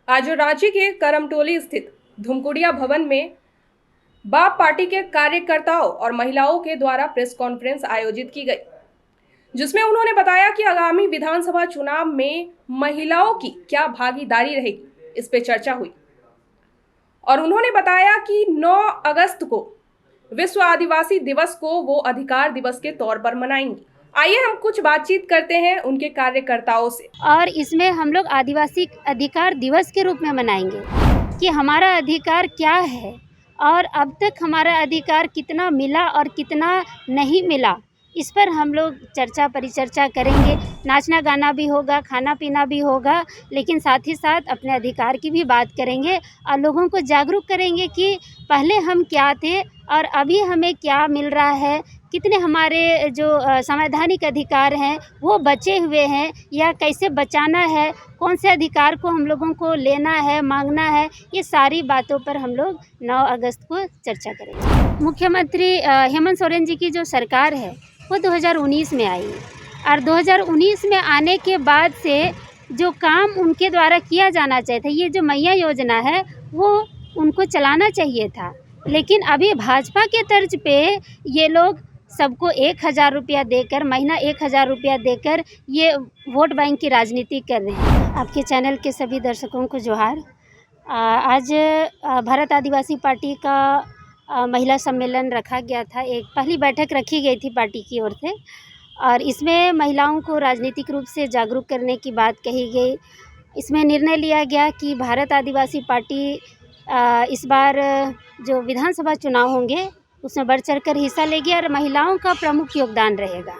आज रांची के करमटोली स्थित धुमकुड़िया भवन में बाप पार्टी के कार्यकर्ताओं और महिलाओं के द्वारा प्रेस कॉन्फ्रेंस आयोजित की गई, जिसमें उन्होंने बताया कि आगामी विधानसभा चुनाव में महिलाओं की क्या भागीदारी रहेगी, इस पे चर्चा हुई। और उन्होंने बताया कि 9 अगस्त को विश्व आदिवासी दिवस को वो अधिकार दिवस के तौर पर मनाएंगी। आइए हम कुछ बातचीत करते हैं उनके कार्यकर्ताओं से। और इसमें हम लोग आदिवासी अधिकार दिवस के रूप में मनाएंगे कि हमारा अधिकार क्या है और अब तक हमारा अधिकार कितना मिला और कितना नहीं मिला, इस पर हम लोग चर्चा परिचर्चा करेंगे। नाचना गाना भी होगा, खाना पीना भी होगा, लेकिन साथ ही साथ अपने अधिकार की भी बात करेंगे और लोगों को जागरूक करेंगे कि पहले हम क्या थे और अभी हमें क्या मिल रहा है, कितने हमारे जो संवैधानिक अधिकार हैं वो बचे हुए हैं या कैसे बचाना है, कौन से अधिकार को हम लोगों को लेना है, मांगना है, ये सारी बातों पर हम लोग 9 अगस्त को चर्चा करेंगे। मुख्यमंत्री हेमंत सोरेन जी की जो सरकार है वो 2019 में आई और 2019 में आने के बाद से जो काम उनके द्वारा किया जाना चाहिए था, ये जो मैया योजना है वो उनको चलाना चाहिए था, लेकिन अभी भाजपा के तर्ज पे ये लोग सबको 1000 रुपया देकर, महीना 1000 रुपया देकर ये वोट बैंक की राजनीति कर रहे हैं। आपके चैनल के सभी दर्शकों को जोहार। आज भारत आदिवासी पार्टी का महिला सम्मेलन रखा गया था। एक पहली बैठक रखी गई थी पार्टी की ओर से और इसमें महिलाओं को राजनीतिक रूप से जागरूक करने की बात कही गई। इसमें निर्णय लिया गया कि भारत आदिवासी पार्टी इस बार जो विधानसभा चुनाव होंगे उसमें बढ़ चढ़ कर हिस्सा लेगी और महिलाओं का प्रमुख योगदान रहेगा।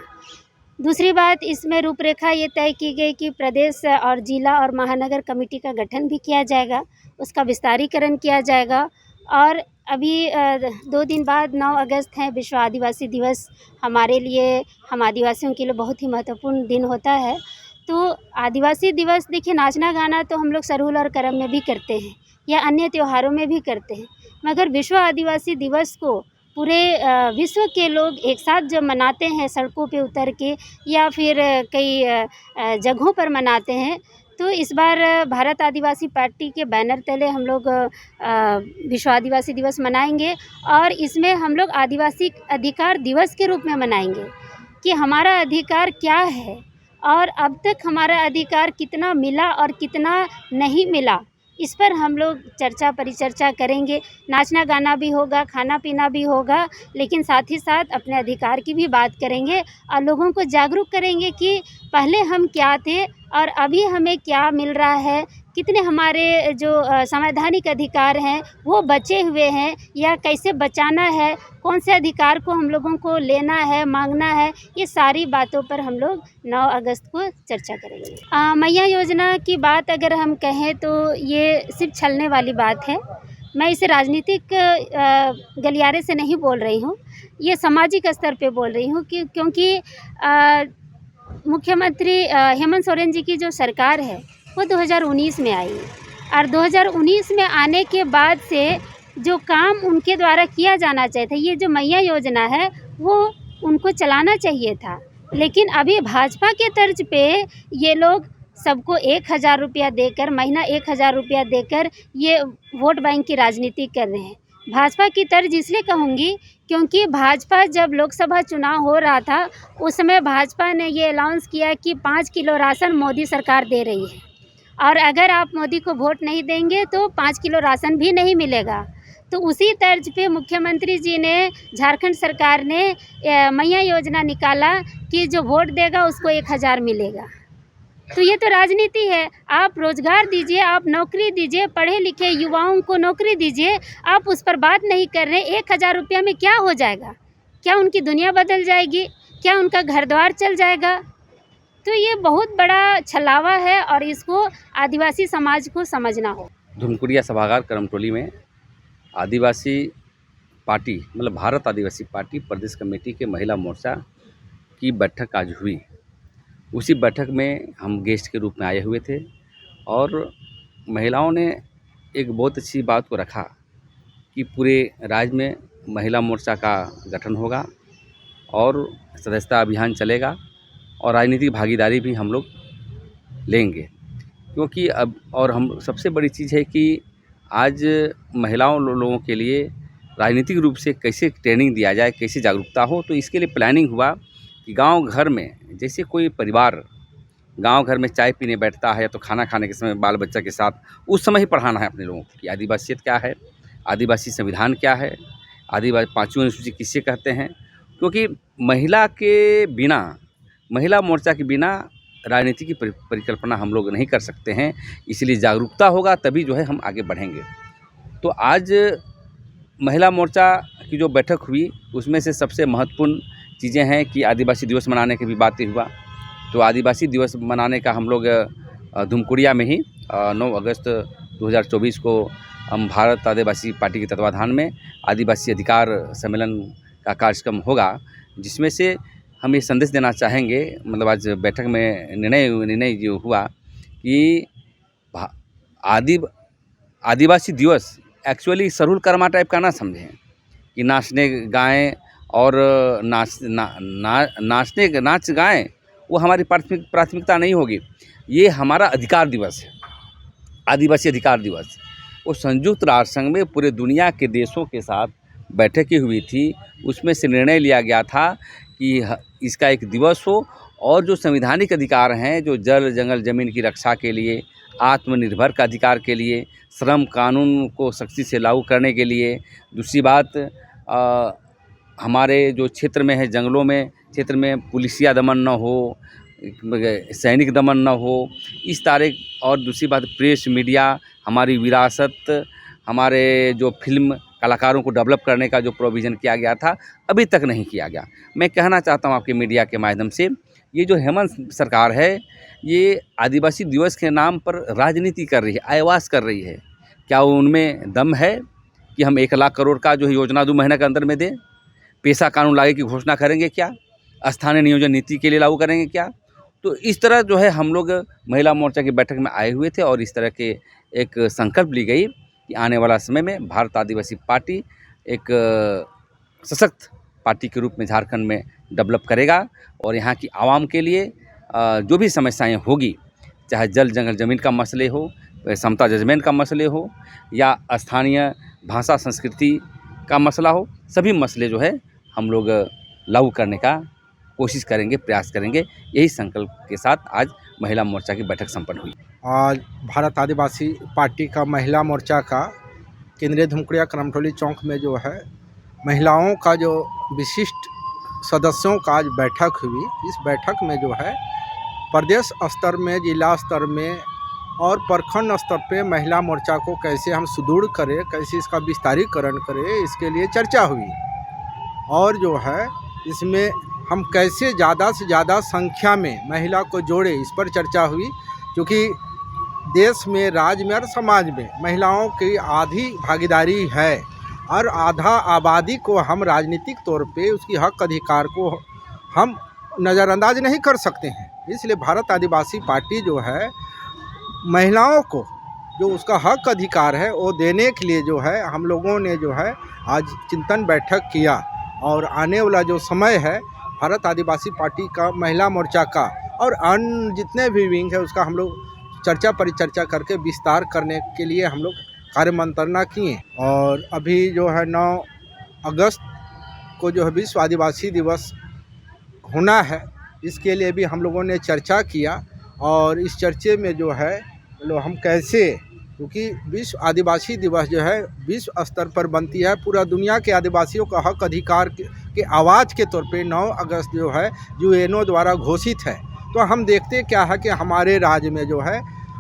दूसरी बात, इसमें रूपरेखा ये तय की गई कि प्रदेश और जिला और महानगर कमेटी का गठन भी किया जाएगा, उसका विस्तारीकरण किया जाएगा। और अभी 2 दिन बाद 9 अगस्त है, विश्व आदिवासी दिवस। हमारे लिए, हम आदिवासियों के लिए बहुत ही महत्वपूर्ण दिन होता है। तो आदिवासी दिवस देखिए, नाचना गाना तो हम लोग सरहुल और करम में भी करते हैं या अन्य त्योहारों में भी करते हैं, मगर विश्व आदिवासी दिवस को पूरे विश्व के लोग एक साथ जब मनाते हैं, सड़कों पे उतर के या फिर कई जगहों पर मनाते हैं, तो इस बार भारत आदिवासी पार्टी के बैनर तले हम लोग विश्व आदिवासी दिवस मनाएंगे और इसमें हम लोग आदिवासी अधिकार दिवस के रूप में मनाएंगे कि हमारा अधिकार क्या है और अब तक हमारा अधिकार कितना मिला और कितना नहीं मिला, इस पर हम लोग चर्चा परिचर्चा करेंगे। नाचना गाना भी होगा, खाना पीना भी होगा, लेकिन साथ ही साथ अपने अधिकार की भी बात करेंगे और लोगों को जागरूक करेंगे कि पहले हम क्या थे और अभी हमें क्या मिल रहा है, कितने हमारे जो संवैधानिक अधिकार हैं वो बचे हुए हैं या कैसे बचाना है, कौन से अधिकार को हम लोगों को लेना है, मांगना है, ये सारी बातों पर हम लोग 9 अगस्त को चर्चा करेंगे। मैया योजना की बात अगर हम कहें तो ये सिर्फ छलने वाली बात है। मैं इसे राजनीतिक गलियारे से नहीं बोल रही हूँ, ये सामाजिक स्तर पे बोल रही हूँ क्योंकि मुख्यमंत्री हेमंत सोरेन जी की जो सरकार है वो 2019 में आई और 2019 में आने के बाद से जो काम उनके द्वारा किया जाना चाहिए था, ये जो मैया योजना है वो उनको चलाना चाहिए था, लेकिन अभी भाजपा के तर्ज पे ये लोग सबको 1000 रुपया देकर, महीना 1000 रुपया देकर ये वोट बैंक की राजनीति कर रहे हैं। भाजपा की तर्ज इसलिए कहूँगी क्योंकि भाजपा जब लोकसभा चुनाव हो रहा था उस समय भाजपा ने ये अनाउंस किया कि 5 किलो राशन मोदी सरकार दे रही है और अगर आप मोदी को वोट नहीं देंगे तो 5 किलो राशन भी नहीं मिलेगा। तो उसी तर्ज पे मुख्यमंत्री जी ने, झारखंड सरकार ने मैया योजना निकाला कि जो वोट देगा उसको 1000 मिलेगा। तो ये तो राजनीति है। आप रोजगार दीजिए, आप नौकरी दीजिए, पढ़े लिखे युवाओं को नौकरी दीजिए, आप उस पर बात नहीं कर रहे। 1000 रुपया में क्या हो जाएगा? क्या उनकी दुनिया बदल जाएगी? क्या उनका घर द्वार चल जाएगा? तो ये बहुत बड़ा छलावा है और इसको आदिवासी समाज को समझना हो। धुमकुड़िया सभागार करमटोली में आदिवासी पार्टी, मतलब भारत आदिवासी पार्टी प्रदेश कमेटी के महिला मोर्चा की बैठक आज हुई। उसी बैठक में हम गेस्ट के रूप में आए हुए थे और महिलाओं ने एक बहुत अच्छी बात को रखा कि पूरे राज्य में महिला मोर्चा का गठन होगा और सदस्यता अभियान चलेगा और राजनीतिक भागीदारी भी हम लोग लेंगे। क्योंकि अब और हम सबसे बड़ी चीज़ है कि आज महिलाओं लोगों के लिए राजनीतिक रूप से कैसे ट्रेनिंग दिया जाए, कैसे जागरूकता हो, तो इसके लिए प्लानिंग हुआ कि गांव घर में जैसे कोई परिवार गांव घर में चाय पीने बैठता है तो खाना खाने के समय बाल बच्चा के साथ उस समय ही पढ़ाना है अपने लोगों को कि आदिवासियत क्या है, आदिवासी संविधान क्या है, आदिवासी पाँचवीं अनुसूची किससे कहते हैं। क्योंकि महिला के बिना, महिला मोर्चा के बिना राजनीति की परिकल्पना हम लोग नहीं कर सकते हैं। इसलिए जागरूकता होगा तभी जो है हम आगे बढ़ेंगे। तो आज महिला मोर्चा की जो बैठक हुई उसमें से सबसे महत्वपूर्ण चीज़ें हैं कि आदिवासी दिवस मनाने की भी बातें हुआ। तो आदिवासी दिवस मनाने का हम लोग धुमकुड़िया में ही 9 अगस्त 2024 को हम भारत आदिवासी पार्टी के तत्वाधान में आदिवासी अधिकार सम्मेलन का कार्यक्रम होगा, जिसमें से हम ये संदेश देना चाहेंगे, मतलब आज बैठक में निर्णय जो हुआ कि आदिवासी दिवस एक्चुअली सरूल कर्मा टाइप का ना समझें कि नाचने गाएं और नाच गाएं, वो हमारी प्राथमिकता नहीं होगी। ये हमारा अधिकार दिवस है, आदिवासी अधिकार दिवस। वो संयुक्त राष्ट्र संघ में पूरे दुनिया के देशों के साथ बैठकें हुई थी, उसमें से निर्णय लिया गया था कि इसका एक दिवस हो और जो संवैधानिक अधिकार हैं, जो जल जंगल ज़मीन की रक्षा के लिए, आत्मनिर्भर का अधिकार के लिए, श्रम कानून को सख्ती से लागू करने के लिए, दूसरी बात हमारे जो क्षेत्र में है, जंगलों में क्षेत्र में पुलिसिया दमन न हो, सैनिक दमन न हो, इस तारीख, और दूसरी बात प्रेस मीडिया, हमारी विरासत, हमारे जो फिल्म कलाकारों को डेवलप करने का जो प्रोविज़न किया गया था अभी तक नहीं किया गया। मैं कहना चाहता हूँ आपके मीडिया के माध्यम से, ये जो हेमंत सरकार है ये आदिवासी दिवस के नाम पर राजनीति कर रही है, अयवास कर रही है। क्या उनमें दम है कि हम 1 लाख करोड़ का जो है योजना 2 महीने के अंदर में दें? पेशा कानून लागू की घोषणा करेंगे क्या? स्थानीय नियोजन नीति के लिए लागू करेंगे क्या? तो इस तरह जो है हम लोग महिला मोर्चा की बैठक में आए हुए थे और इस तरह के एक संकल्प ली गई कि आने वाला समय में भारत आदिवासी पार्टी एक सशक्त पार्टी के रूप में झारखंड में डेवलप करेगा और यहाँ की आवाम के लिए जो भी समस्याएं होगी, चाहे जल जंगल ज़मीन का मसले हो, समता जजमेंट का मसले हो या स्थानीय भाषा संस्कृति का मसला हो, सभी मसले जो है हम लोग लागू करने का कोशिश करेंगे, प्रयास करेंगे। यही संकल्प के साथ आज महिला मोर्चा की बैठक संपन्न हुई। आज भारत आदिवासी पार्टी का महिला मोर्चा का केंद्रीय धुमकुड़िया करमटोली चौक में जो है महिलाओं का जो विशिष्ट सदस्यों का आज बैठक हुई। इस बैठक में जो है प्रदेश स्तर में, जिला स्तर में और प्रखंड स्तर पे महिला मोर्चा को कैसे हम सुदृढ़ करें, कैसे इसका विस्तारीकरण करें, इसके लिए चर्चा हुई। और जो है इसमें हम कैसे ज़्यादा से ज़्यादा संख्या में महिला को जोड़े, इस पर चर्चा हुई। क्योंकि देश में, राज्य में और समाज में महिलाओं की आधी भागीदारी है और आधा आबादी को हम राजनीतिक तौर पे उसकी हक अधिकार को हम नज़रअंदाज नहीं कर सकते हैं। इसलिए भारत आदिवासी पार्टी जो है महिलाओं को जो उसका हक अधिकार है वो देने के लिए जो है हम लोगों ने जो है आज चिंतन बैठक किया। और आने वाला जो समय है भारत आदिवासी पार्टी का, महिला मोर्चा का और अन्य जितने भी विंग है उसका हम लोग चर्चा परिचर्चा करके विस्तार करने के लिए हम लोग कार्य मंत्रणा किए। और अभी जो है 9 अगस्त को जो है विश्व आदिवासी दिवस होना है, इसके लिए भी हम लोगों ने चर्चा किया। और इस चर्चे में जो है हम कैसे, क्योंकि विश्व आदिवासी दिवस जो है विश्व स्तर पर बनती है, पूरा दुनिया के आदिवासियों का हक अधिकार के आवाज़ के तौर पे 9 अगस्त जो है यूएनओ द्वारा घोषित है। तो हम देखते क्या है कि हमारे राज्य में जो है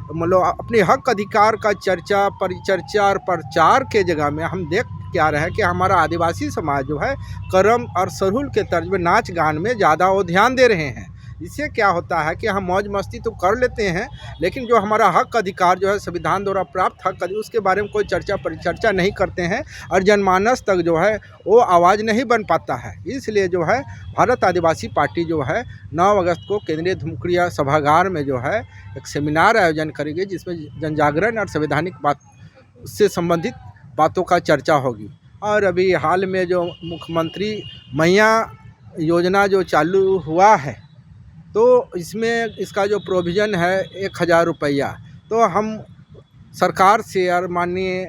मतलब अपने हक अधिकार का चर्चा परिचर्चा और प्रचार के जगह में हम देख क्या रहे हैं कि हमारा आदिवासी समाज जो है करम और सरहुल के तर्ज में नाच गान में ज़्यादा वो ध्यान दे रहे हैं। इससे क्या होता है कि हम मौज मस्ती तो कर लेते हैं, लेकिन जो हमारा हक अधिकार जो है संविधान द्वारा प्राप्त हक उसके बारे में कोई चर्चा परिचर्चा नहीं करते हैं और जनमानस तक जो है वो आवाज़ नहीं बन पाता है। इसलिए जो है भारत आदिवासी पार्टी जो है 9 अगस्त को केंद्रीय धुमकुड़िया सभागार में जो है एक सेमिनार आयोजन करेंगे, जिसमें जन जागरण और संवैधानिक बात से संबंधित बातों का चर्चा होगी। और अभी हाल में जो मुख्यमंत्री मैया योजना जो चालू हुआ है, तो इसमें इसका जो प्रोविज़न है 1000 रुपया, तो हम सरकार से और माननीय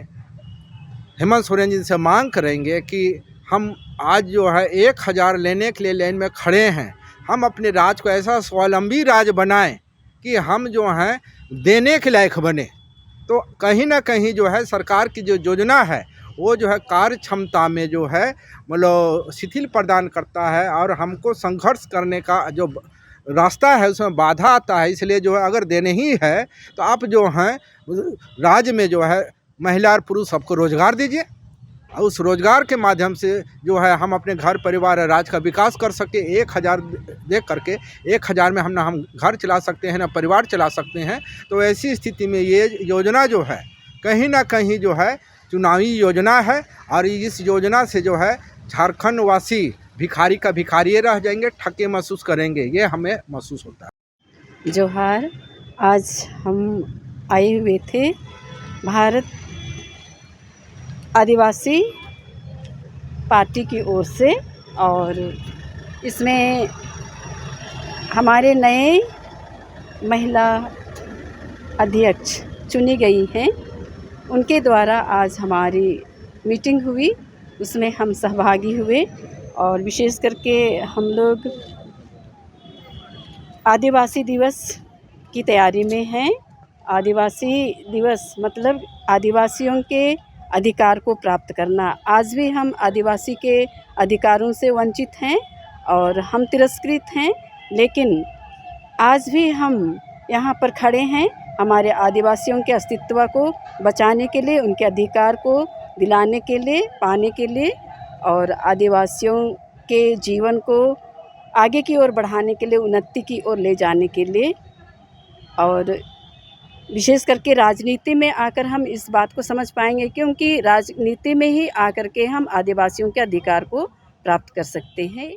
हेमंत सोरेन जी से मांग करेंगे कि हम आज जो है 1000 लेने के लिए लाइन में खड़े हैं। हम अपने राज्य को ऐसा स्वावलंबी राज्य बनाएं कि हम जो हैं देने के लायक बने। तो कहीं ना कहीं जो है सरकार की जो योजना है वो जो है कार्य क्षमता में जो है मतलब शिथिल प्रदान करता है और हमको संघर्ष करने का जो रास्ता है उसमें बाधा आता है। इसलिए जो है अगर देने ही है तो आप जो हैं राज्य में जो है महिला और पुरुष सबको रोजगार दीजिए और उस रोजगार के माध्यम से जो है हम अपने घर परिवार और राज्य का विकास कर सके। 1000 दे करके 1000 में हम घर चला सकते हैं ना परिवार चला सकते हैं। तो ऐसी स्थिति में ये योजना जो है कहीं ना कहीं जो है चुनावी योजना है और इस योजना से जो है झारखंड वासी भिखारी का भिखारी रह जाएंगे, ठगे महसूस करेंगे, ये हमें महसूस होता है। जोहार। आज हम आए हुए थे भारत आदिवासी पार्टी की ओर से और इसमें हमारे नए महिला अध्यक्ष चुनी गई हैं। उनके द्वारा आज हमारी मीटिंग हुई, उसमें हम सहभागी हुए और विशेष करके हम लोग आदिवासी दिवस की तैयारी में हैं। आदिवासी दिवस मतलब आदिवासियों के अधिकार को प्राप्त करना। आज भी हम आदिवासी के अधिकारों से वंचित हैं और हम तिरस्कृत हैं, लेकिन आज भी हम यहाँ पर खड़े हैं हमारे आदिवासियों के अस्तित्व को बचाने के लिए, उनके अधिकार को दिलाने के लिए, पाने के लिए और आदिवासियों के जीवन को आगे की ओर बढ़ाने के लिए, उन्नति की ओर ले जाने के लिए। और विशेष करके राजनीति में आकर हम इस बात को समझ पाएंगे, क्योंकि राजनीति में ही आकर के हम आदिवासियों के अधिकार को प्राप्त कर सकते हैं।